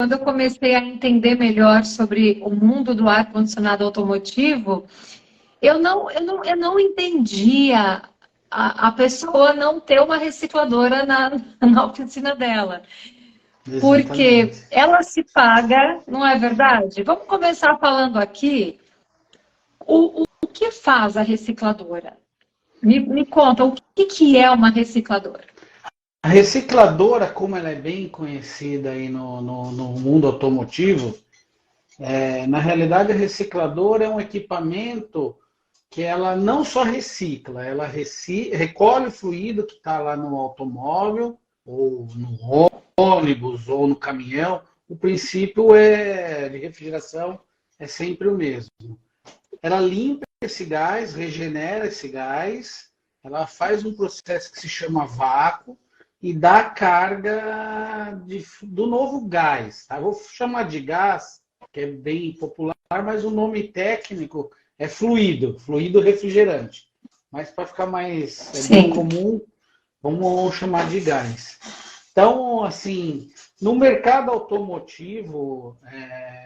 quando eu comecei a entender melhor sobre o mundo do ar-condicionado automotivo, eu não entendia a pessoa não ter uma recicladora na oficina dela. Porque Exatamente. ela se paga, não é verdade? Vamos começar falando aqui o que faz a recicladora. Me conta, o que é uma recicladora? A recicladora, como ela é bem conhecida aí no mundo automotivo, na realidade a recicladora é um equipamento que ela não só recicla, ela recolhe o fluido que está lá no automóvel, ou no ônibus, ou no caminhão. O princípio de refrigeração é sempre o mesmo. Ela limpa esse gás, regenera esse gás, ela faz um processo que se chama vácuo e dá a carga do novo gás. Tá? Vou chamar de gás, que é bem popular, mas o nome técnico é fluido refrigerante. Mas para ficar mais bem Sim. comum, vamos chamar de gás. Então, assim, no mercado automotivo,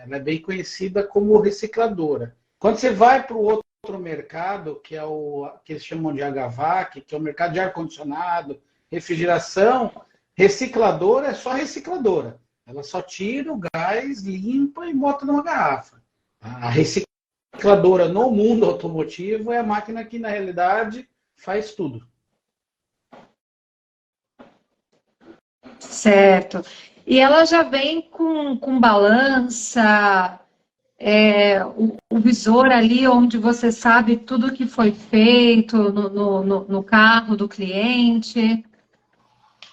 ela é bem conhecida como recicladora. Quando você vai para o outro mercado, que é o que eles chamam de HVAC, que é o mercado de ar-condicionado, refrigeração, recicladora é só recicladora. Ela só tira o gás, limpa e bota numa garrafa. A recicladora no mundo automotivo é a máquina que, na realidade, faz tudo. Certo. E ela já vem com balança, o visor ali onde você sabe tudo que foi feito no carro do cliente.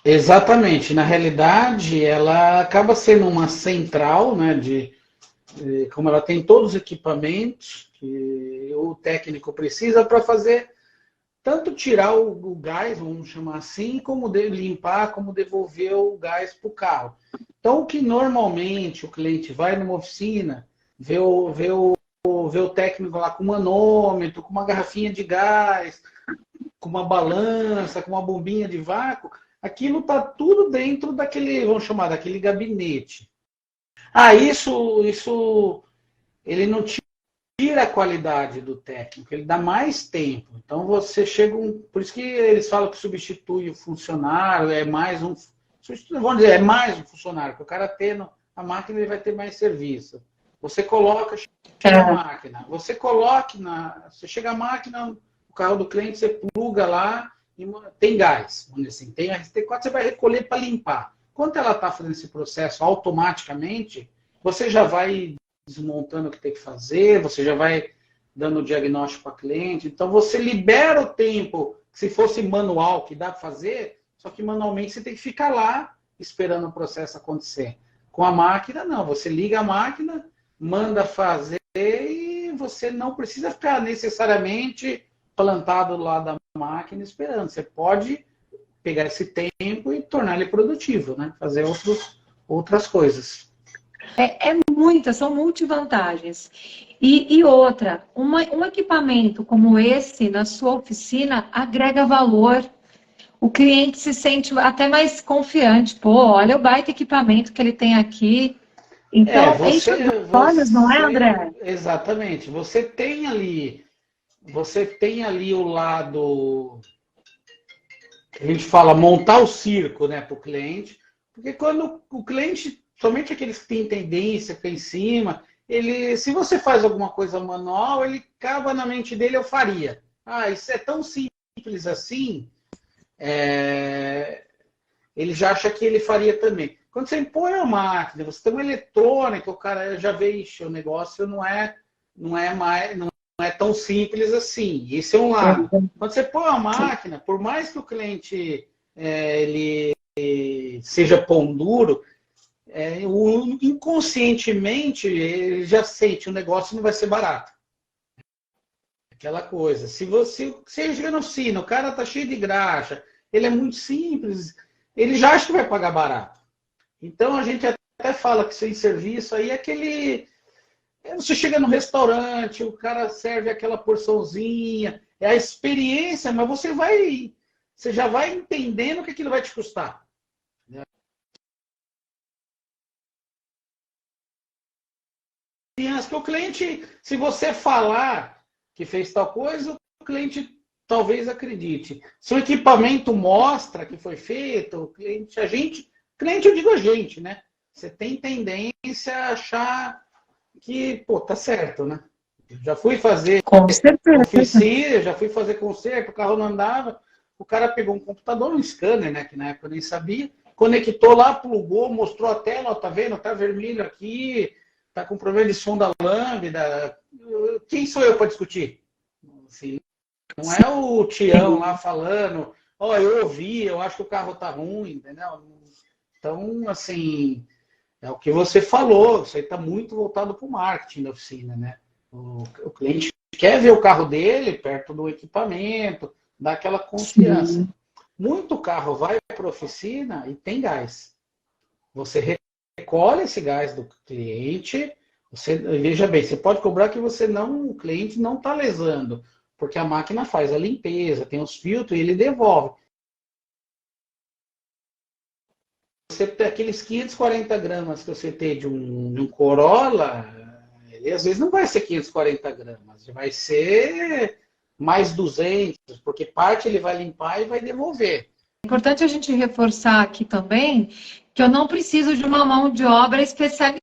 Exatamente. Na realidade, ela acaba sendo uma central, né, como ela tem todos os equipamentos que o técnico precisa para fazer, tanto tirar o gás, vamos chamar assim, como limpar, como devolver o gás para o carro. Então, o que normalmente o cliente vai numa oficina, vê o técnico lá com manômetro, com uma garrafinha de gás, com uma balança, com uma bombinha de vácuo, aquilo está tudo dentro daquele, vamos chamar, daquele gabinete. Isso ele não tira a qualidade do técnico, ele dá mais tempo. Então você chega por isso que eles falam que substitui o funcionário, vamos dizer, é mais um funcionário, porque o cara tendo a máquina ele vai ter mais serviço. Você chega a máquina, você chega a máquina, o carro do cliente, você pluga lá, e tem gás, vamos dizer assim, tem RT4, você vai recolher para limpar. Quando ela está fazendo esse processo automaticamente, você já vai desmontando o que tem que fazer, você já vai dando o diagnóstico para cliente. Então, você libera o tempo, se fosse manual, que dá para fazer, só que manualmente você tem que ficar lá esperando o processo acontecer. Com a máquina, não. Você liga a máquina, manda fazer e você não precisa ficar necessariamente plantado lá da máquina esperando. Você pode pegar esse tempo e tornar ele produtivo, né? Fazer outras coisas. São multivantagens. E outra, um equipamento como esse na sua oficina agrega valor. O cliente se sente até mais confiante. Pô, olha o baita equipamento que ele tem aqui. Então, enche os olhos, não é, André? Exatamente. Você tem ali o lado que a gente fala montar o circo, né, para o cliente, porque quando o cliente, somente aqueles que têm tendência, que é em cima, se você faz alguma coisa manual, ele acaba na mente dele, eu faria. Isso é tão simples assim, ele já acha que ele faria também. Quando você impõe a máquina, você tem uma eletrônica, o cara já vê, o negócio não é tão simples assim. Esse é um lado. Quando você põe a máquina, por mais que o cliente ele seja pão duro, inconscientemente ele já sente o negócio não vai ser barato. Aquela coisa. Se você chega na oficina, o cara tá cheio de graxa, ele é muito simples, ele já acha que vai pagar barato. Então a gente até fala que sem serviço aí é aquele. Você chega no restaurante, o cara serve aquela porçãozinha, é a experiência, mas você já vai entendendo o que aquilo vai te custar. que o cliente, se você falar que fez tal coisa, o cliente talvez acredite. Se o equipamento mostra que foi feito, o cliente, cliente eu digo a gente, né? Você tem tendência a achar que, pô, tá certo, né? Eu já fui fazer Com certeza. oficina, já fui fazer conserto, o carro não andava, o cara pegou um computador, um scanner, né? Que na época eu nem sabia, conectou lá, plugou, mostrou a tela, ó, tá vendo? Tá vermelho aqui, tá com problema de som da lâmpada. Quem sou eu para discutir? Assim, não é o Tião lá falando, ó, eu ouvi, eu acho que o carro tá ruim, entendeu? Então, assim, é o que você falou, isso aí está muito voltado para o marketing da oficina, né? O cliente quer ver o carro dele perto do equipamento, dá aquela confiança. Sim. Muito carro vai para a oficina e tem gás. Você recolhe esse gás do cliente, você, veja bem, você pode cobrar que o cliente não está lesando, porque a máquina faz a limpeza, tem os filtros e ele devolve. Você tem aqueles 540 gramas que você tem de um Corolla, ele às vezes não vai ser 540 gramas, vai ser mais 200, porque parte ele vai limpar e vai devolver. É importante a gente reforçar aqui também que eu não preciso de uma mão de obra especializada.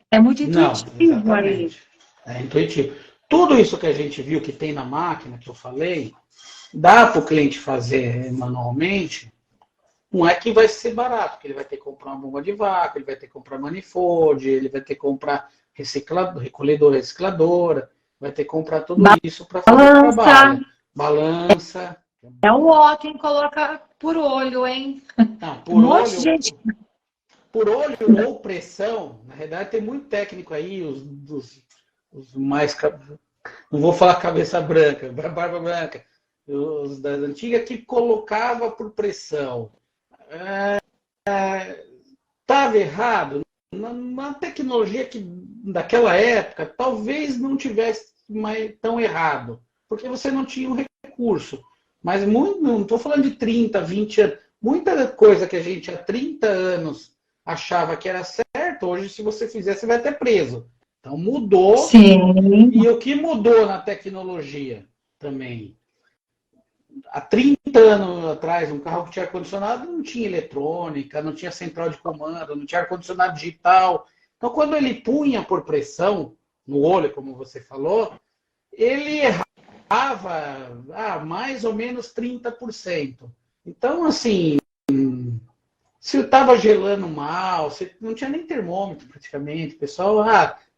É muito Não, intuitivo aí. exatamente. É intuitivo. Tudo isso que a gente viu que tem na máquina, que eu falei, dá para o cliente fazer manualmente. Não é que vai ser barato, porque ele vai ter que comprar uma bomba de vácuo, ele vai ter que comprar manifold, ele vai ter que comprar recolhedora recicladora, vai ter que comprar tudo isso para fazer o Balança. trabalho. Balança. É o ó quem coloca por olho, hein? Não, Um monte de gente. por olho ou pressão, na verdade tem muito técnico aí, os mais. Não vou falar cabeça branca, barba branca, os das antigas que colocava por pressão. Estava errado. Na tecnologia que daquela época, talvez não tivesse mais tão errado, porque você não tinha um recurso. Mas muito, não estou falando de 30, 20 anos. Muita coisa que a gente há 30 anos achava que era certo, hoje, se você fizer, você vai até preso. Então mudou. Sim. E o que mudou na tecnologia também? Há 30 anos atrás, um carro que tinha ar-condicionado não tinha eletrônica, não tinha central de comando, não tinha ar-condicionado digital. Então, quando ele punha por pressão no olho, como você falou, ele errava mais ou menos 30%. Então, assim, se estava gelando mal, não tinha nem termômetro praticamente, o pessoal,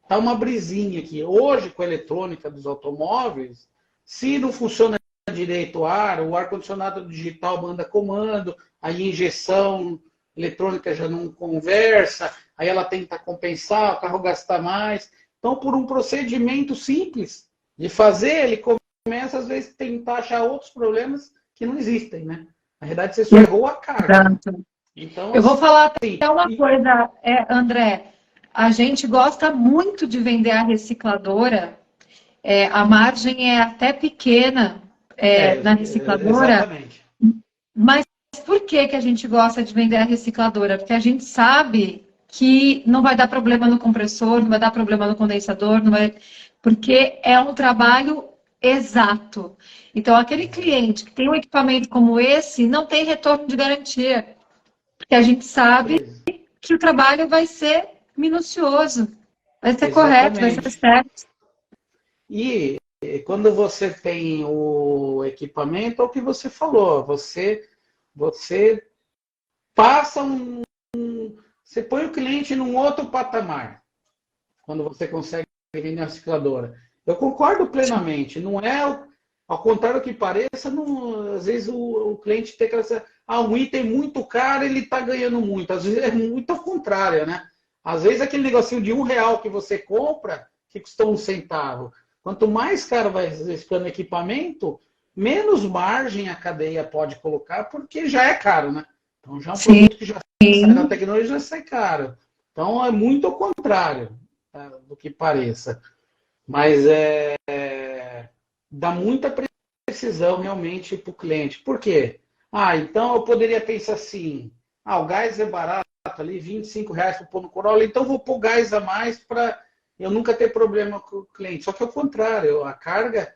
tá uma brisinha aqui. Hoje, com a eletrônica dos automóveis, se não funciona direito o ar-condicionado digital manda comando, aí a injeção eletrônica já não conversa, aí ela tenta compensar, o carro gasta mais. Então, por um procedimento simples de fazer, ele começa, às vezes, a tentar achar outros problemas que não existem, né? Na verdade, você só errou a carga. Né? Então, eu vou falar assim, até uma coisa, André. A gente gosta muito de vender a recicladora. A margem é até pequena na recicladora. Exatamente. Mas por que a gente gosta de vender a recicladora? Porque a gente sabe que não vai dar problema no compressor, não vai dar problema no condensador, porque é um trabalho exato. Então, aquele cliente que tem um equipamento como esse não tem retorno de garantia, porque a gente sabe que o trabalho vai ser minucioso, vai ser correto, vai ser certo. E quando você tem o equipamento, é o que você falou, você passa você põe o cliente num outro patamar, quando você consegue vender a recicladora. Eu concordo plenamente, não é, ao contrário do que pareça, às vezes o cliente tem aquela, um item muito caro, ele está ganhando muito, às vezes é muito ao contrário, né? Às vezes aquele negocinho de R$1 que você compra, que custa 1 centavo. Quanto mais caro vai ficando equipamento, menos margem a cadeia pode colocar, porque já é caro, né? Então já é um produto que já sai da tecnologia, já sai caro. Então é muito ao contrário, tá, do que pareça. Mas dá muita precisão realmente para o cliente. Por quê? Então eu poderia pensar assim, o gás é barato ali, R$25 para pôr no Corolla, então vou pôr gás a mais para eu nunca ter problema com o cliente. Só que é o contrário, a carga,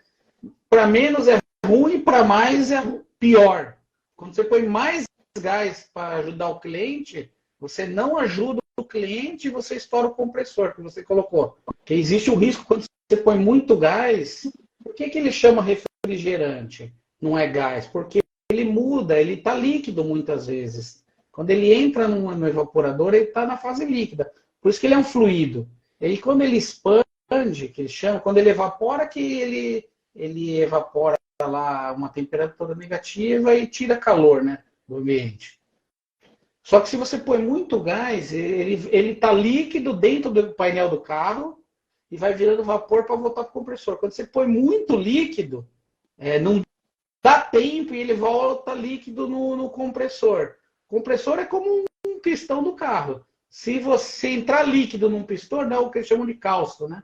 para menos é ruim, para mais é pior. Quando você põe mais gás para ajudar o cliente, você não ajuda o cliente e você estoura o compressor que você colocou. Porque existe o risco quando você põe muito gás. Por que ele chama refrigerante? Não é gás? Porque ele muda, ele está líquido muitas vezes. Quando ele entra no evaporador, ele está na fase líquida. Por isso que ele é um fluido. E quando ele expande, que ele chama, quando ele evapora, que ele evapora lá uma temperatura negativa e tira calor, né, do ambiente. Só que se você põe muito gás, ele está líquido dentro do painel do carro e vai virando vapor para voltar para o compressor. Quando você põe muito líquido, não dá tempo e ele volta líquido no compressor. O compressor é como um pistão do carro. Se você entrar líquido num pistão, dá o que eles chamam de calço, né?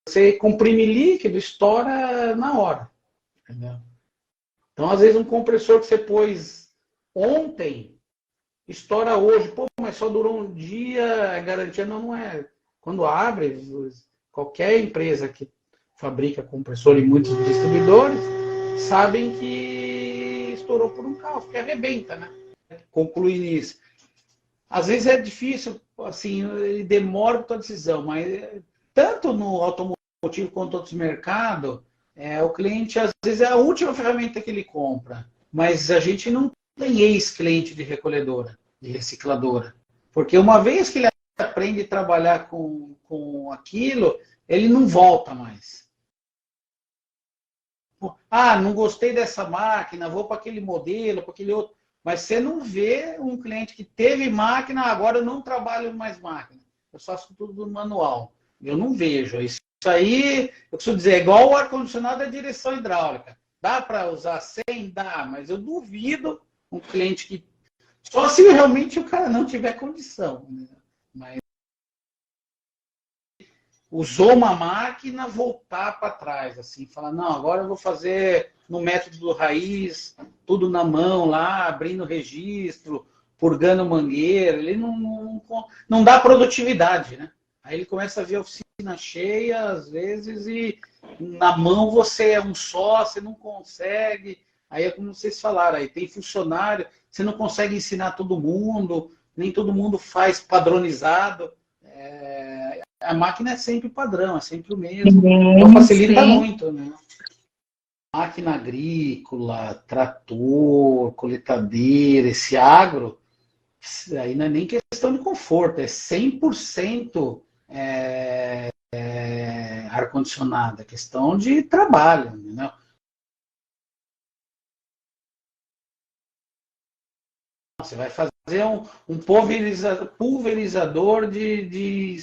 Você comprime líquido, estoura na hora. Entendeu? Então, às vezes, um compressor que você pôs ontem, estoura hoje. Pô, mas só durou um dia, garantia não é. Quando abre, qualquer empresa que fabrica compressor e muitos distribuidores sabem que estourou por um carro, que arrebenta, né? Concluir nisso. Às vezes é difícil, assim, ele demora a tua decisão, mas tanto no automotivo quanto outros mercados, o cliente, às vezes, é a última ferramenta que ele compra. Mas a gente não tem ex-cliente de recolhedora, de recicladora. Porque uma vez que ele aprende a trabalhar com aquilo, ele não volta mais. Ah, não gostei dessa máquina, vou para aquele modelo, para aquele outro. Mas você não vê um cliente que teve máquina, agora eu não trabalho mais máquina. Eu faço tudo manual. Eu não vejo. Isso aí, eu costumo dizer, é igual o ar-condicionado da direção hidráulica. Dá para usar sem? Dá, mas eu duvido um cliente que... Só se realmente o cara não tiver condição. Né? Mas usou uma máquina, voltar para trás, assim, falar, não, agora eu vou fazer no método do raiz, tudo na mão lá, abrindo registro, purgando mangueira, ele não dá produtividade, né? Aí ele começa a ver a oficina cheia, às vezes, e na mão você é um só, você não consegue, aí é como vocês falaram, aí tem funcionário, você não consegue ensinar todo mundo, nem todo mundo faz padronizado, a máquina é sempre padrão, é sempre o mesmo. Então facilita muito, né? Máquina agrícola, trator, coletadeira, esse agro, aí não é nem questão de conforto, é 100% ar-condicionado, é questão de trabalho, né? Você vai fazer um pulverizador de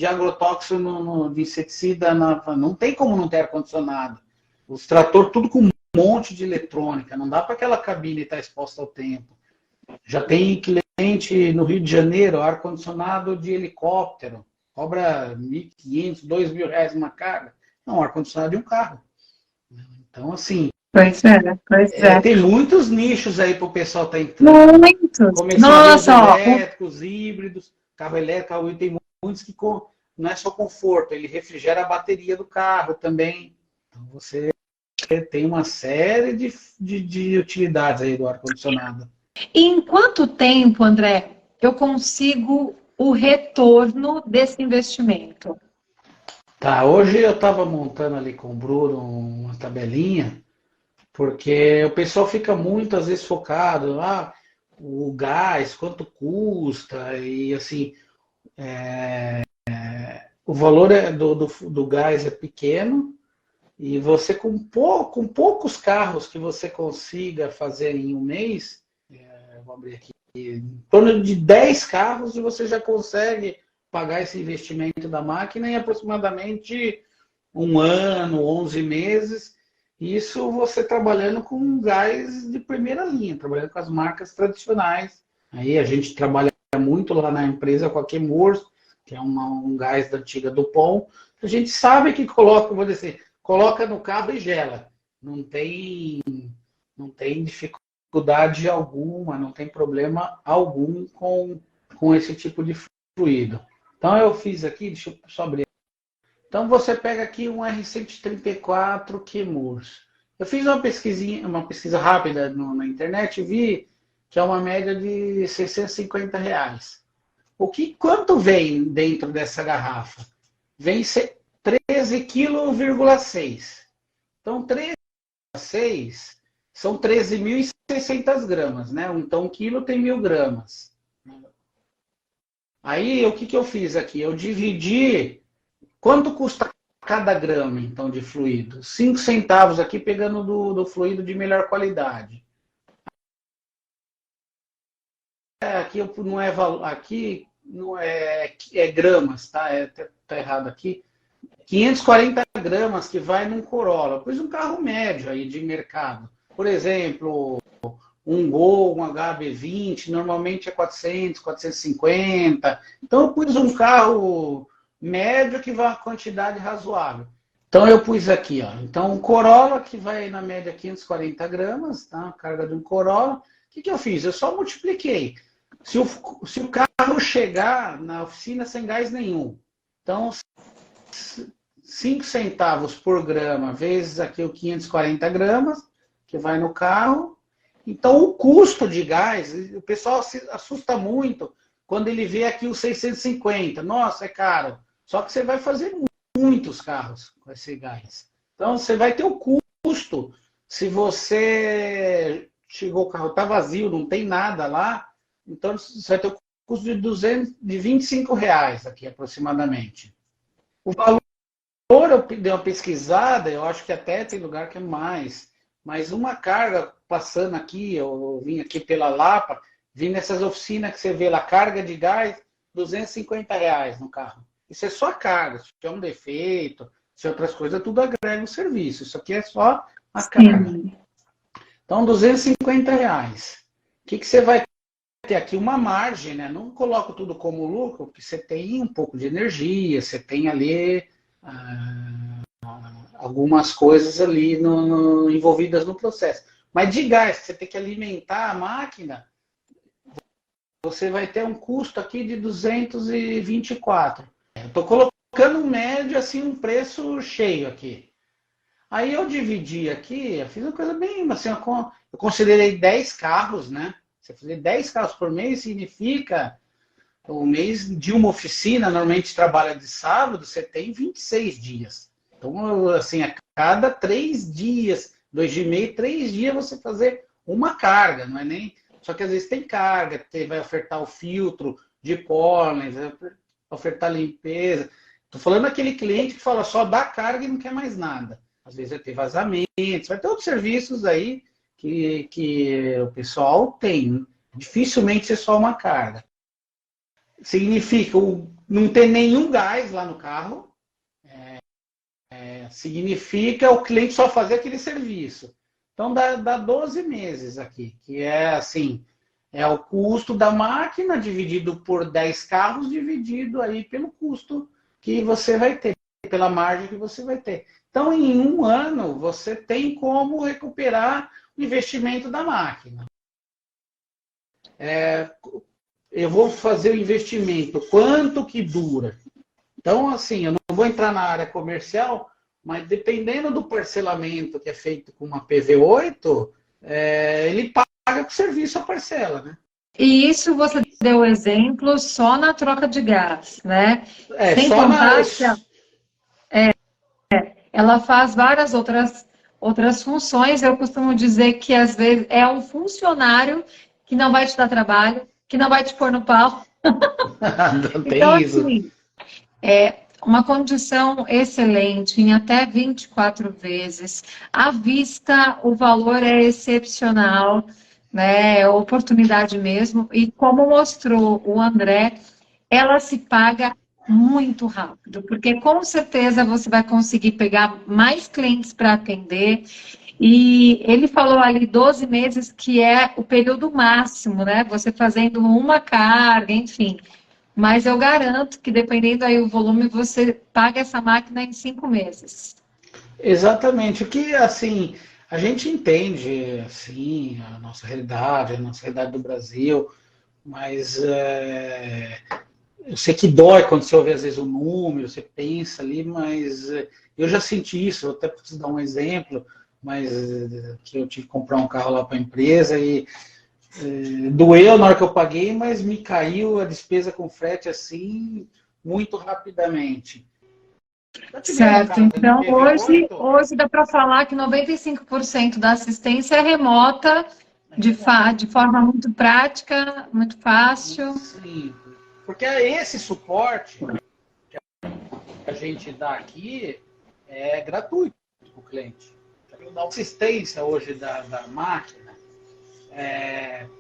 agrotóxico de inseticida, não tem como não ter ar-condicionado. Os tratores tudo com um monte de eletrônica, não dá para aquela cabine estar exposta ao tempo. Já tem cliente no Rio de Janeiro, ar-condicionado de helicóptero, cobra R$1.500, R$2.000 uma carga. Não, ar-condicionado de um carro. Então, assim... Pois é. Tem muitos nichos aí para o pessoal estar entrando. Muitos. Começou a ver os elétricos, híbridos, carro elétrico, tem muitos que não é só conforto, ele refrigera a bateria do carro também. Então você tem uma série de utilidades aí do ar-condicionado. E em quanto tempo, André, eu consigo o retorno desse investimento? Tá, hoje eu estava montando ali com o Bruno uma tabelinha, porque o pessoal fica muito, às vezes, focado lá, o gás, quanto custa, e assim, o valor do gás é pequeno, e você com poucos carros que você consiga fazer em um mês, vou abrir aqui, em torno de 10 carros você já consegue pagar esse investimento da máquina em aproximadamente um ano, 11 meses, isso você trabalhando com gás de primeira linha, trabalhando com as marcas tradicionais. Aí a gente trabalha muito lá na empresa com a Chemours, que é um gás da antiga Dupont. A gente sabe que coloca no carro e gela. Não tem dificuldade alguma, não tem problema algum com esse tipo de fluido. Então eu fiz aqui, deixa eu só abrir. Então você pega aqui um R134 Chemours. Eu fiz uma pesquisa rápida na internet e vi que é uma média de R$ 650. Quanto vem dentro dessa garrafa? Vem 13,6 kg. Então 13,6 são 13.600 gramas, né? Então 1 quilo tem 1.000 gramas. Aí o que eu fiz aqui? Eu dividi. Quanto custa cada grama, então, de fluido? 5 centavos aqui, pegando do fluido de melhor qualidade. Aqui não é gramas, tá? Tá errado aqui. 540 gramas que vai num Corolla. Pois um carro médio aí de mercado. Por exemplo, um Gol, um HB20, normalmente é 400, 450. Então eu pus um carro médio que vai uma quantidade razoável. Então eu pus aqui, ó. Então um Corolla que vai na média 540 gramas, tá? A carga de um Corolla. O que eu fiz? Eu só multipliquei. Se o carro chegar na oficina sem gás nenhum, então 5 centavos por grama vezes aqui o 540 gramas, que vai no carro. Então o custo de gás, o pessoal se assusta muito quando ele vê aqui o 650. Nossa, é caro. Só que você vai fazer muitos carros com esse gás. Então, você vai ter o custo. Se você chegou, o carro está vazio, não tem nada lá, então você vai ter o custo de R$ 25 aqui, aproximadamente. O valor, eu dei uma pesquisada, eu acho que até tem lugar que é mais. Mas uma carga passando aqui, eu vim aqui pela Lapa, vim nessas oficinas que você vê lá, carga de gás, R$ 250 no carro. Isso é só a carga. Se tiver um defeito, se outras coisas, tudo agrega o serviço. Isso aqui é só a carga. Então, R$ 250. O que você vai ter aqui? Uma margem, né? Não coloco tudo como lucro, porque você tem um pouco de energia, você tem ali algumas coisas ali envolvidas no processo. Mas de gás, você tem que alimentar a máquina, você vai ter um custo aqui de 224. Estou colocando um médio, assim, um preço cheio aqui. Aí eu dividi aqui, eu fiz uma coisa bem, assim, eu considerei 10 carros, né? Você fazer 10 carros por mês significa, o mês de uma oficina, normalmente trabalha de sábado, você tem 26 dias. Então, assim, a cada 3 dias, 2,5, 3 dias você fazer uma carga, não é nem... Só que às vezes tem carga, você vai ofertar o filtro de pólen, vai ofertar limpeza. Estou falando aquele cliente que fala só dá carga e não quer mais nada. Às vezes vai ter vazamentos, vai ter outros serviços aí que o pessoal tem. Dificilmente é só uma carga. Significa não ter nenhum gás lá no carro. Significa o cliente só fazer aquele serviço. Então dá 12 meses aqui, que é assim, é o custo da máquina dividido por 10 carros, dividido aí pelo custo que você vai ter, pela margem que você vai ter. Então, em um ano, você tem como recuperar o investimento da máquina. Eu vou fazer o investimento, quanto que dura? Então, assim, eu não vou entrar na área comercial, mas dependendo do parcelamento que é feito com uma PV8, ele paga com serviço a parcela, né? E isso você deu exemplo só na troca de gás, né? Sem só contar que ela faz várias outras funções. Eu costumo dizer que, às vezes, é um funcionário que não vai te dar trabalho, que não vai te pôr no pau. Não tem Então, isso. assim, uma condição excelente, em até 24 vezes. À vista, o valor é excepcional, né? É oportunidade mesmo. E como mostrou o André, ela se paga muito rápido, porque com certeza você vai conseguir pegar mais clientes para atender. E ele falou ali 12 meses, que é o período máximo, né? Você fazendo uma carga, enfim. Mas eu garanto que, dependendo aí do volume, você paga essa máquina em 5 meses. Exatamente. O que, assim, a gente entende, assim, a nossa realidade do Brasil, mas Eu sei que dói quando você ouve, às vezes, o número, você pensa ali, mas eu já senti isso, eu até preciso dar um exemplo, mas que eu tive que comprar um carro lá para a empresa e doeu na hora que eu paguei, mas me caiu a despesa com frete assim, muito rapidamente. Já tiveram Certo. casa de Então, PV8? hoje dá para falar que 95% da assistência é remota, de forma muito prática, muito fácil. Sim, porque esse suporte que a gente dá aqui é gratuito para o cliente. A assistência hoje da máquina,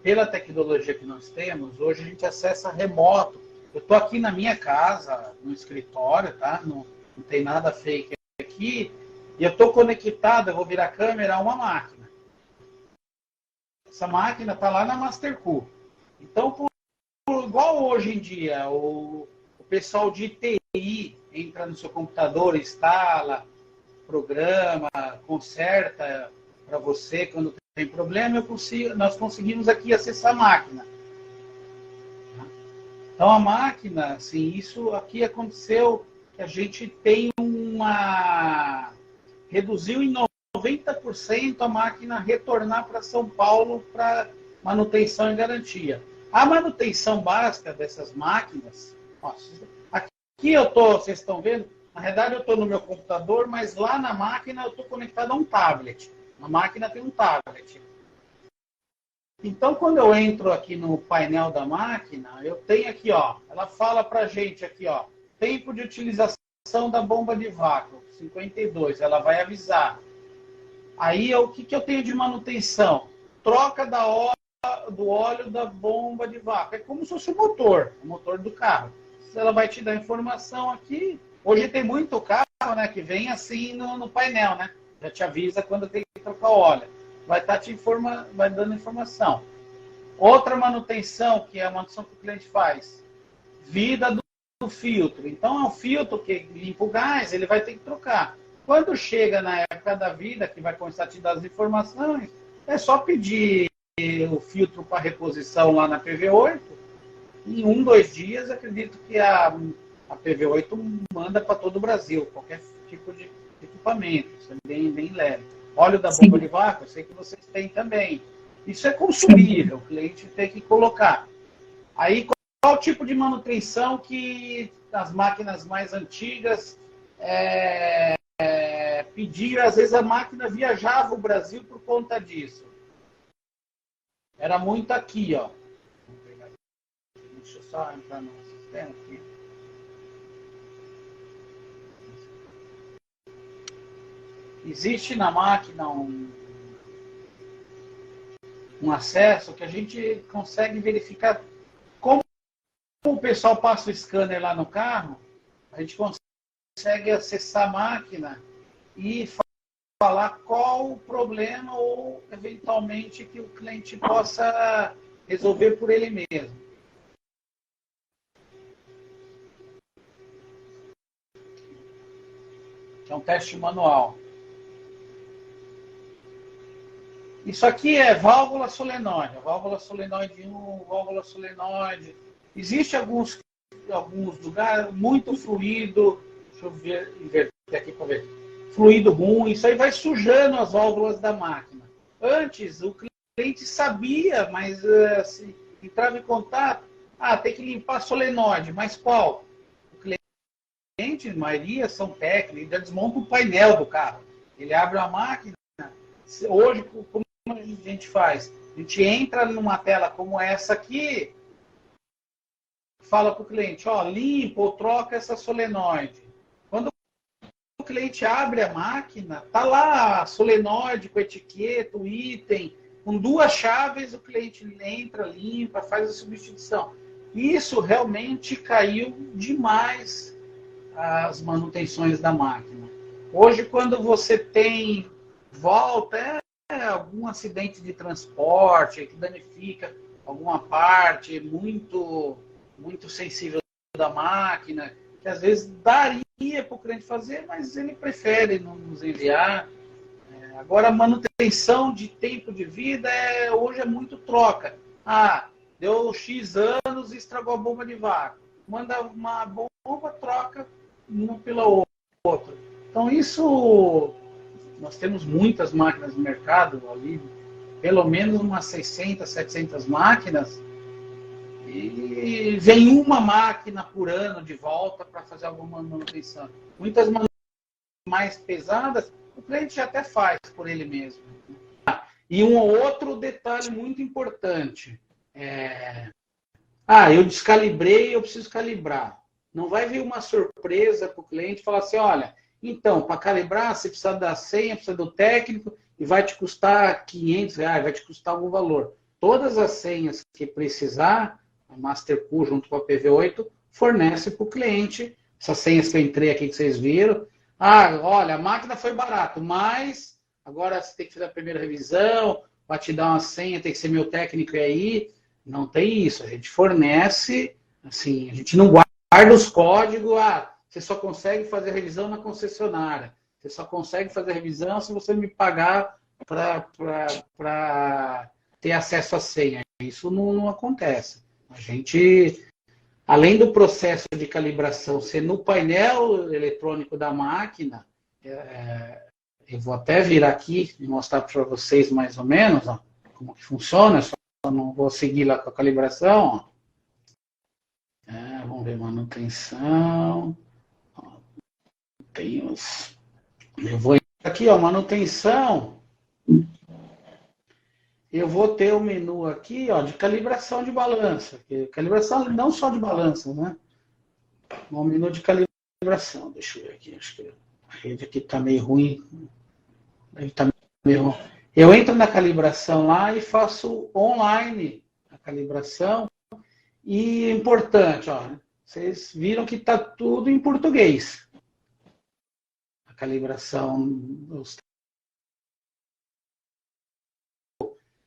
pela tecnologia que nós temos, hoje a gente acessa remoto. Eu estou aqui na minha casa, no escritório, tá? Não tem nada fake aqui, e eu estou conectado, eu vou virar a câmera a uma máquina. Essa máquina está lá na Mastercool. Então, igual hoje em dia, o pessoal de TI entra no seu computador, instala, programa, conserta para você quando tem problema, nós conseguimos aqui acessar a máquina. Então, a máquina, assim, isso aqui aconteceu, que a gente tem reduziu em 90% a máquina retornar para São Paulo para manutenção e garantia. A manutenção básica dessas máquinas, aqui vocês estão vendo, na verdade eu estou no meu computador, mas lá na máquina eu estou conectado a um tablet. A máquina tem um tablet. Então, quando eu entro aqui no painel da máquina, eu tenho aqui, ó, ela fala para a gente aqui, ó, tempo de utilização da bomba de vácuo, 52, ela vai avisar. Aí, o que eu tenho de manutenção? Troca do óleo da bomba de vácuo. É como se fosse o motor do carro. Ela vai te dar informação aqui. Hoje tem muito carro, né, que vem assim no painel, né? Já te avisa quando tem que trocar óleo. Vai estar vai dando informação. Outra manutenção, que é a manutenção que o cliente faz, vida do filtro. Então, é um filtro que limpa o gás, ele vai ter que trocar. Quando chega na época da vida, que vai começar a te dar as informações, é só pedir o filtro para reposição lá na PV8. Em 1, 2 dias, acredito que a PV8 manda para todo o Brasil, qualquer tipo de equipamento. Isso é bem leve. Óleo da bomba de vácuo, eu sei que vocês têm também. Isso é consumível, o cliente tem que colocar. Aí, qual o tipo de manutenção que as máquinas mais antigas pediam? Às vezes a máquina viajava o Brasil por conta disso. Era muito aqui, ó. Deixa eu só entrar no sistema aqui. Existe na máquina um acesso que a gente consegue verificar como o pessoal passa o scanner lá no carro, a gente consegue acessar a máquina e falar qual o problema ou, eventualmente, que o cliente possa resolver por ele mesmo. É um teste manual. Isso aqui é válvula solenoide. Válvula solenoide 1, válvula solenoide. Existe alguns lugares muito fluido. Deixa eu inverter aqui para ver. Fluido ruim. Isso aí vai sujando as válvulas da máquina. Antes, o cliente sabia, mas se entrava em contato, tem que limpar a solenoide. Mas qual? O cliente, a maioria, são técnicos, já desmonta o painel do carro. Ele abre a máquina. Hoje, como a gente faz? A gente entra numa tela como essa aqui, fala para o cliente, ó, limpa ou troca essa solenoide. Quando o cliente abre a máquina, tá lá a solenoide com etiqueta, o item, com 2 chaves, o cliente entra, limpa, faz a substituição. Isso realmente caiu demais as manutenções da máquina. Hoje, quando você tem volta, algum acidente de transporte que danifica alguma parte muito sensível da máquina, que às vezes daria para o cliente fazer, mas ele prefere não nos enviar. Agora, a manutenção de tempo de vida hoje é muito troca. Deu X anos e estragou a bomba de vácuo. manda uma bomba, troca uma pela outra. Então isso, nós temos muitas máquinas no mercado ali, pelo menos umas 600, 700 máquinas, e vem uma máquina por ano de volta para fazer alguma manutenção. Muitas mais pesadas, o cliente já até faz por ele mesmo. E um outro detalhe muito importante, eu descalibrei, eu preciso calibrar. Não vai vir uma surpresa para o cliente falar assim, olha, então, para calibrar, você precisa da senha, precisa do técnico, e vai te custar R$500, vai te custar algum valor. Todas as senhas que precisar, a Masterpool junto com a PV8, fornece para o cliente. Essas senhas que eu entrei aqui que vocês viram. Olha, a máquina foi barato, mas agora você tem que fazer a primeira revisão, vai te dar uma senha, tem que ser meu técnico aí. Não tem isso, a gente fornece, assim, a gente não guarda os códigos, você só consegue fazer a revisão na concessionária, você só consegue fazer a revisão se você me pagar para ter acesso à senha. Isso não acontece. A gente, além do processo de calibração ser no painel eletrônico da máquina, eu vou até vir aqui e mostrar para vocês mais ou menos como que funciona, só não vou seguir lá com a calibração. Vamos ver, manutenção. Eu vou aqui, manutenção. Eu vou ter o menu aqui, de calibração de balança. Calibração não só de balança, né? O menu de calibração. Deixa eu ver aqui. Acho que a rede aqui está meio ruim. Eu entro na calibração lá e faço online a calibração. E importante, vocês viram que está tudo em português. A calibração,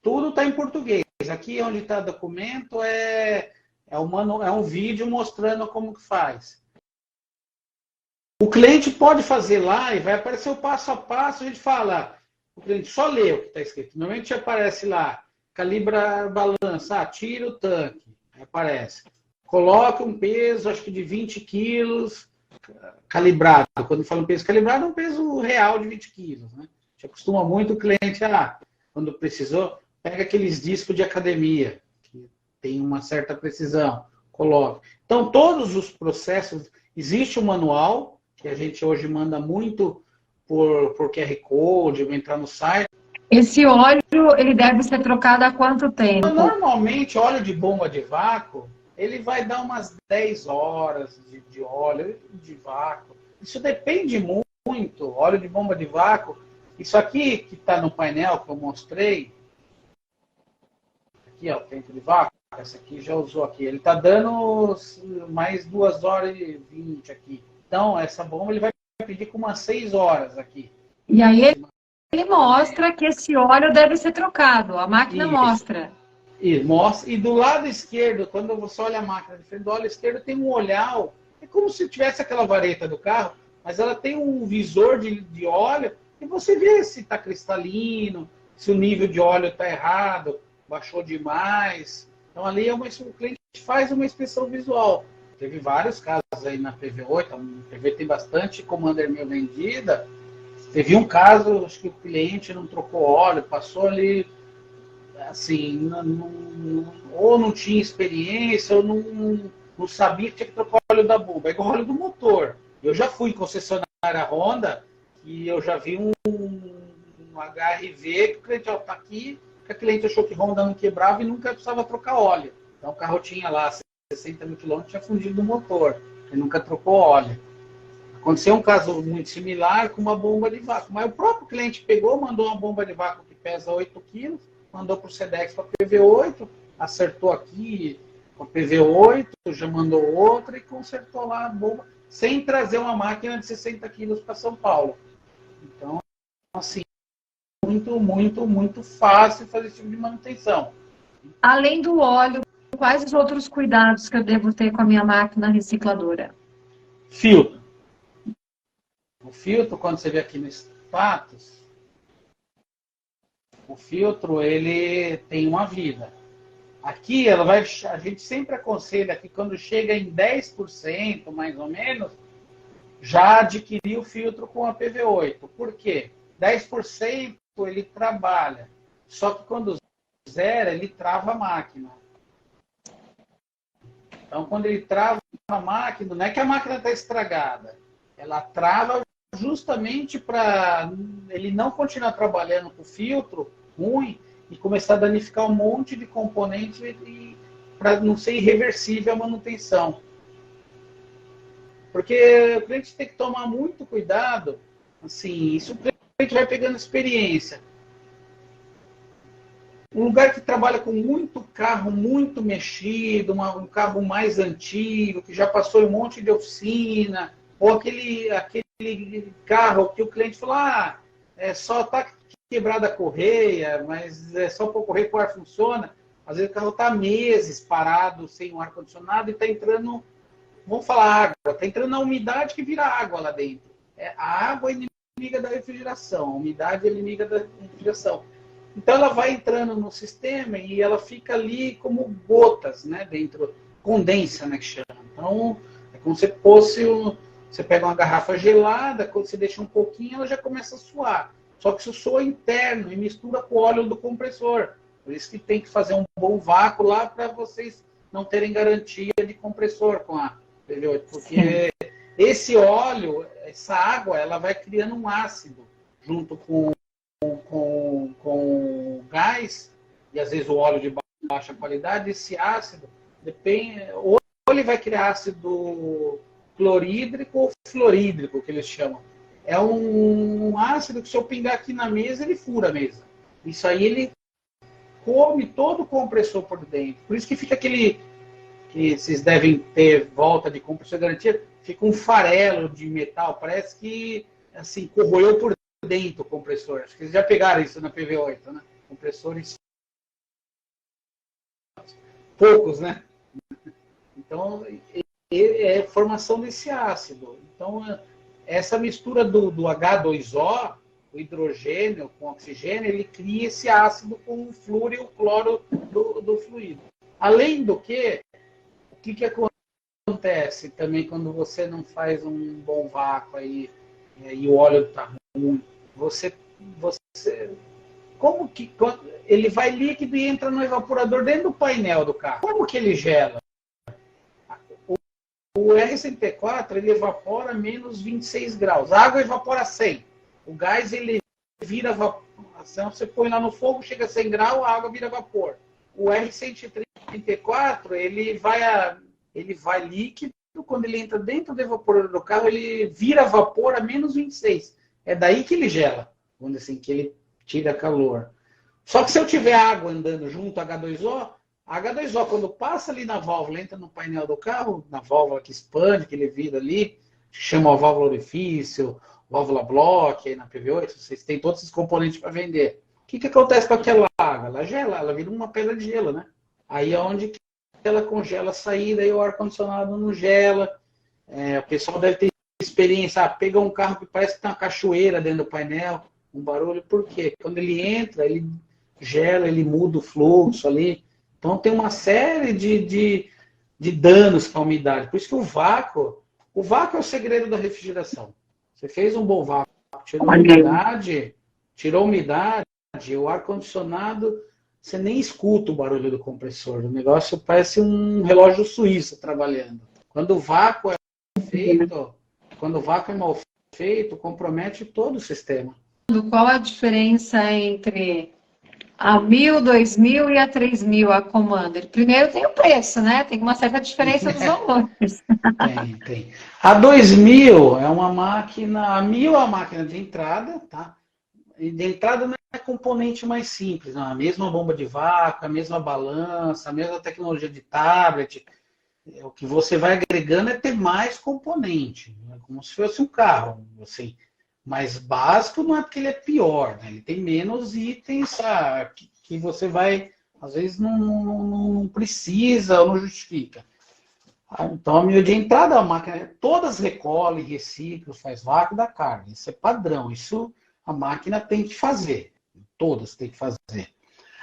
tudo está em português. Aqui onde está o documento é um vídeo mostrando como que faz. O cliente pode fazer lá e vai aparecer o passo a passo, a gente fala, o cliente só lê o que está escrito. Normalmente aparece lá, calibra a balança, tira o tanque, aí aparece. Coloca um peso, acho que de 20 quilos, calibrado. Quando fala um peso calibrado, é um peso real de 20 quilos. Né? A gente acostuma muito o cliente, quando precisou, pega aqueles discos de academia, que tem uma certa precisão, coloca. Então, todos os processos, existe um manual, que a gente hoje manda muito por QR Code, entrar no site. Esse óleo, ele deve ser trocado há quanto tempo? Normalmente, óleo de bomba de vácuo, ele vai dar umas 10 horas de óleo de vácuo. Isso depende muito, óleo de bomba de vácuo. Isso aqui que está no painel que eu mostrei, aqui, o tempo de vácuo, essa aqui já usou aqui. Ele está dando mais 2 horas e 20 aqui. Então, essa bomba ele vai pedir com umas 6 horas aqui. E aí ele mostra que esse óleo deve ser trocado. A máquina mostra. Mostra. E do lado esquerdo, quando você olha a máquina de frente, do lado esquerdo tem um olhar. É como se tivesse aquela vareta do carro, mas ela tem um visor de óleo e você vê se está cristalino, se o nível de óleo está errado, baixou demais. Então ali o cliente faz uma inspeção visual. Teve vários casos aí na PV8, a PV tem bastante Commander 1000 vendida. Teve um caso, acho que o cliente não trocou óleo, passou ali, assim, ou não tinha experiência, ou não sabia que tinha que trocar o óleo da bomba. É igual o óleo do motor. Eu já fui em concessionária Honda e eu já vi um HRV que o cliente está aqui, que a cliente achou que Honda não quebrava e nunca precisava trocar óleo. Então o carro tinha lá 60 mil quilômetros, tinha fundido o motor, e nunca trocou óleo. Aconteceu um caso muito similar com uma bomba de vácuo, mas o próprio cliente pegou, mandou uma bomba de vácuo que pesa 8 quilos, mandou para o Sedex para a PV8, acertou aqui com a PV8, já mandou outra e consertou lá a bomba, sem trazer uma máquina de 60 quilos para São Paulo. Então, assim, muito fácil fazer esse tipo de manutenção. Além do óleo, quais os outros cuidados que eu devo ter com a minha máquina recicladora? Filtro. O filtro, quando você vê aqui no status, o filtro ele tem uma vida. Aqui ela vai, a gente sempre aconselha que quando chega em 10%, mais ou menos, já adquirir o filtro com a PV8. Por quê? 10% ele trabalha, só que quando zera, ele trava a máquina. Então, quando ele trava a máquina, não é que a máquina está estragada, ela trava justamente para ele não continuar trabalhando com o filtro ruim e começar a danificar um monte de componentes para não ser irreversível a manutenção. Porque o cliente tem que tomar muito cuidado, assim, isso o cliente vai pegando experiência. Um lugar que trabalha com muito carro muito mexido, um carro mais antigo, que já passou em um monte de oficina, ou aquele carro que o cliente falou, só está quebrada a correia, mas é só para a correia que o ar funciona. Às vezes o carro está meses parado, sem um ar-condicionado, e está entrando, vamos falar água, está entrando a umidade que vira água lá dentro. A água é inimiga da refrigeração, a umidade é inimiga da refrigeração. Então ela vai entrando no sistema e ela fica ali como gotas, né, dentro, condensa, né, que chama. Então, é como se fosse, você pega uma garrafa gelada, quando você deixa um pouquinho, ela já começa a suar. Só que isso soa interno e mistura com o óleo do compressor. Por isso que tem que fazer um bom vácuo lá para vocês não terem garantia de compressor com a PV8. Porque esse óleo, essa água, ela vai criando um ácido junto com gás, e às vezes o óleo de baixa qualidade. Esse ácido, depende, ou ele vai criar ácido clorídrico ou fluorídrico, que eles chamam. É um ácido que, se eu pingar aqui na mesa, ele fura a mesa. Isso aí ele come todo o compressor por dentro. Por isso que fica aquele, que vocês devem ter volta de compressor de garantia, fica um farelo de metal, parece que assim, corroeu por dentro o compressor. Acho que vocês já pegaram isso na PV8, né? Compressores poucos, né? Então, é formação desse ácido. Então, essa mistura do H2O, o hidrogênio com oxigênio, ele cria esse ácido com o flúor e o cloro do fluido. Além do que, o que acontece também quando você não faz um bom vácuo aí, e o óleo está ruim? Você, como que ele vai líquido e entra no evaporador dentro do painel do carro? Como que ele gela? O R104 ele evapora menos 26 graus. A água evapora 100. O gás ele vira vapor. Você põe lá no fogo, chega a 100 graus, a água vira vapor. O R134 ele vai líquido. Quando ele entra dentro do evaporador do carro, ele vira vapor a menos 26. É daí que ele gela, quando assim, que ele tira calor. Só que se eu tiver água andando junto a H2O, a H2O, quando passa ali na válvula, entra no painel do carro, na válvula que expande, que ele vira ali, chama a válvula orifício, válvula block, aí na PV8, vocês têm todos esses componentes para vender. O que acontece com aquela água? Ela gela, ela vira uma pedra de gelo, né? Aí é onde que ela congela a saída e o ar-condicionado não gela. O pessoal deve ter experiência, pega um carro que parece que tem uma cachoeira dentro do painel, um barulho. Por quê? Quando ele entra, ele gela, ele muda o fluxo ali. Então tem uma série de danos com a umidade. Por isso que o vácuo é o segredo da refrigeração. Você fez um bom vácuo, tirou umidade, o ar-condicionado, você nem escuta o barulho do compressor. O negócio parece um relógio suíço trabalhando. Quando o vácuo é mal feito, compromete todo o sistema. Qual a diferença entre a 1000, 2000 e a 3000, a Commander? Primeiro tem o preço, né? Tem uma certa diferença dos valores. Tem. A 2000 é uma máquina, a 1000 é uma máquina de entrada, tá? E de entrada não é componente mais simples, não. A mesma bomba de vácuo, a mesma balança, a mesma tecnologia de tablet. O que você vai agregando é ter mais componente, é como se fosse um carro, assim. Mas básico não é porque ele é pior, né? Ele tem menos itens que você vai, às vezes não precisa ou não justifica. Então a minha de entrada a máquina, todas recolhem, reciclam, faz vácuo da carga. Isso é padrão, isso a máquina tem que fazer. Todas tem que fazer.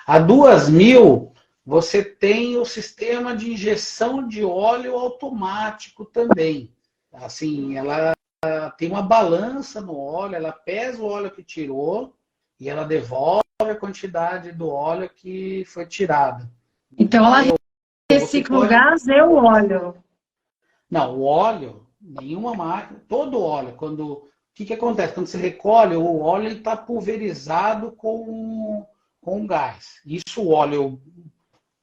A 2000, você tem o sistema de injeção de óleo automático também. Assim, ela tem uma balança no óleo, ela pesa o óleo que tirou e ela devolve a quantidade do óleo que foi tirada. Então, ela recicla o gás e o óleo. Não, o óleo, nenhuma máquina, todo óleo, o que acontece? Quando você recolhe, o óleo está pulverizado com gás. O óleo,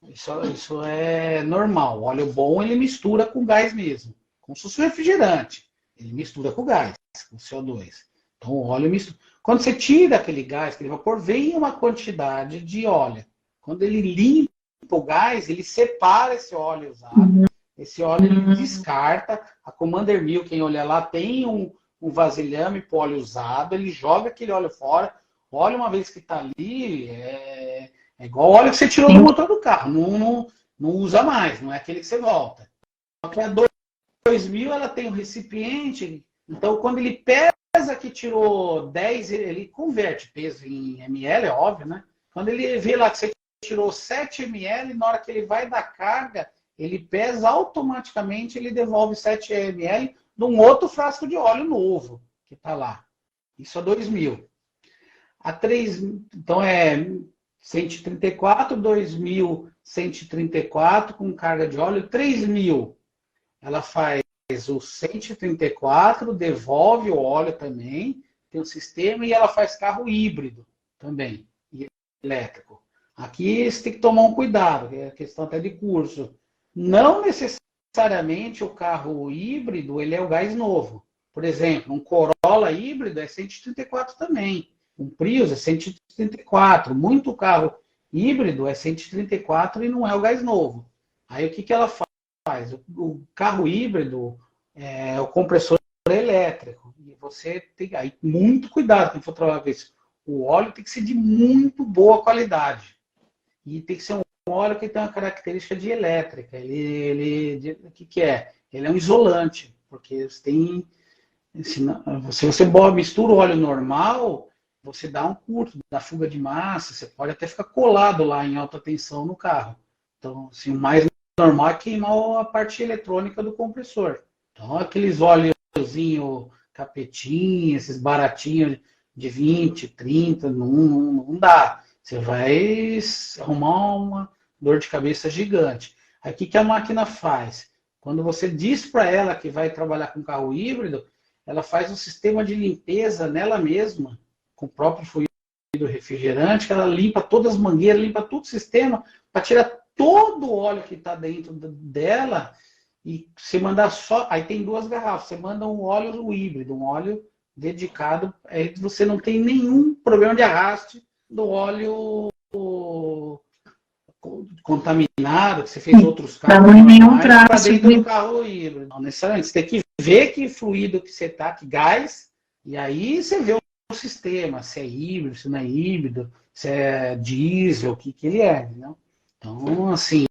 isso é normal. O óleo bom, ele mistura com gás mesmo. Como se fosse um refrigerante. Ele mistura com gás, com CO2. Então, o óleo mistura. Quando você tira aquele gás, aquele vapor, vem uma quantidade de óleo. Quando ele limpa o gás, ele separa esse óleo usado. Esse óleo ele descarta. A Commander 1000, quem olha lá, tem um vasilhame para óleo usado. Ele joga aquele óleo fora. O óleo, uma vez que está ali, é igual o óleo que você tirou do motor do carro. Não usa mais, não é aquele que você volta. Só que a 2000 ela tem um recipiente. Então, quando ele pesa que tirou 10, ele converte peso em ml, é óbvio, né? Quando ele vê lá que você tirou 7 ml, na hora que ele vai dar carga, ele pesa automaticamente, ele devolve 7 ml de um outro frasco de óleo novo que está lá. Isso a 2000. A 3, então é 134, 2000, 134 com carga de óleo. 3000, ela faz o 134, devolve o óleo também, tem um sistema, e ela faz carro híbrido também, elétrico. Aqui você tem que tomar um cuidado, que é questão até de curso. Não necessariamente o carro híbrido ele é o gás novo. Por exemplo, um Corolla híbrido é 134 também. Um Prius é 134. Muito carro híbrido é 134 e não é o gás novo. Aí o que ela faz? O carro híbrido é o compressor elétrico. E você tem aí muito cuidado quando for trabalhar com isso. O óleo tem que ser de muito boa qualidade. E tem que ser um óleo que tem uma característica de elétrica. O que é? Ele é um isolante, porque você tem, se você mistura o óleo normal, você dá um curto, dá fuga de massa, você pode até ficar colado lá em alta tensão no carro. Então, assim, o mais normal é queimar a parte eletrônica do compressor. Então, aqueles óleozinho capetinho, esses baratinhos de 20, 30, não dá. Você vai arrumar uma dor de cabeça gigante. Aí o que a máquina faz? Quando você diz para ela que vai trabalhar com carro híbrido, ela faz um sistema de limpeza nela mesma, com o próprio fluido refrigerante, que ela limpa todas as mangueiras, limpa todo o sistema, para tirar todo o óleo que está dentro dela, e você mandar só... Aí tem 2 garrafas, você manda um óleo híbrido, um óleo dedicado, aí você não tem nenhum problema de arraste do óleo contaminado, que você fez outros carros para dentro do carro híbrido. Não necessariamente. Você tem que ver que fluido que você está, que gás, e aí você vê o sistema, se é híbrido, se não é híbrido, se é diesel, o que ele é. Entendeu? Então, assim,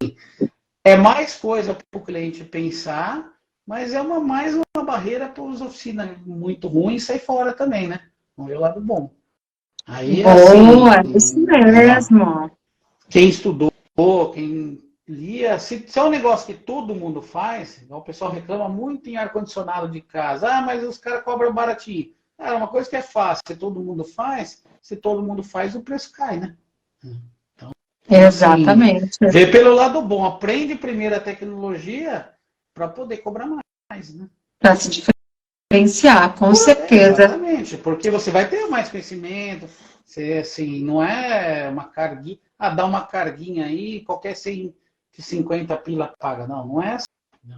é mais coisa para o cliente pensar, mas é mais uma barreira para as oficinas muito ruins sair fora também, né? Vamos ver o lado bom. Aí, boa, assim, isso mesmo. Quem estudou, quem lia, se é um negócio que todo mundo faz, o pessoal reclama muito em ar-condicionado de casa. Ah, mas os caras cobram baratinho. É uma coisa que é fácil, se todo mundo faz, o preço cai, né? Então, exatamente. Assim, vê pelo lado bom, aprende primeiro a tecnologia para poder cobrar mais, né? Para se diferenciar, com certeza. Exatamente, porque você vai ter mais conhecimento, você, assim, não é uma carguinha, dá uma carguinha aí, qualquer 150 pila paga, não é assim.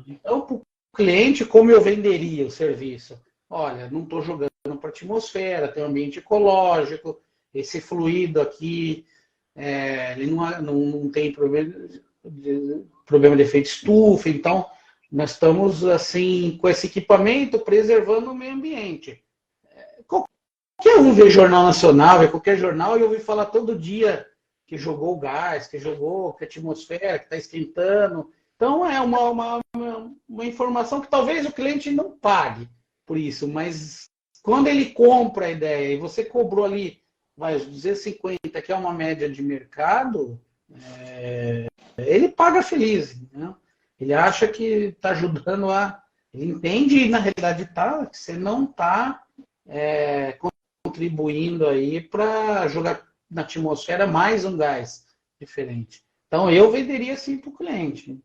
Então, para o cliente, como eu venderia o serviço? Olha, não estou jogando para a atmosfera, tem um ambiente ecológico, esse fluido aqui, ele não tem problema de efeito estufa, então nós estamos, assim, com esse equipamento preservando o meio ambiente. Qualquer um vê Jornal Nacional, vê qualquer jornal, e ouve falar todo dia que jogou gás, que a atmosfera, que está esquentando. Então, é uma informação que talvez o cliente não pague por isso, mas quando ele compra a ideia e você cobrou ali, vai, 250, que é uma média de mercado, ele paga feliz, né? Ele acha que está ajudando a... Ele entende, e na realidade está, que você não está contribuindo aí para jogar na atmosfera mais um gás diferente. Então, eu venderia assim para o cliente.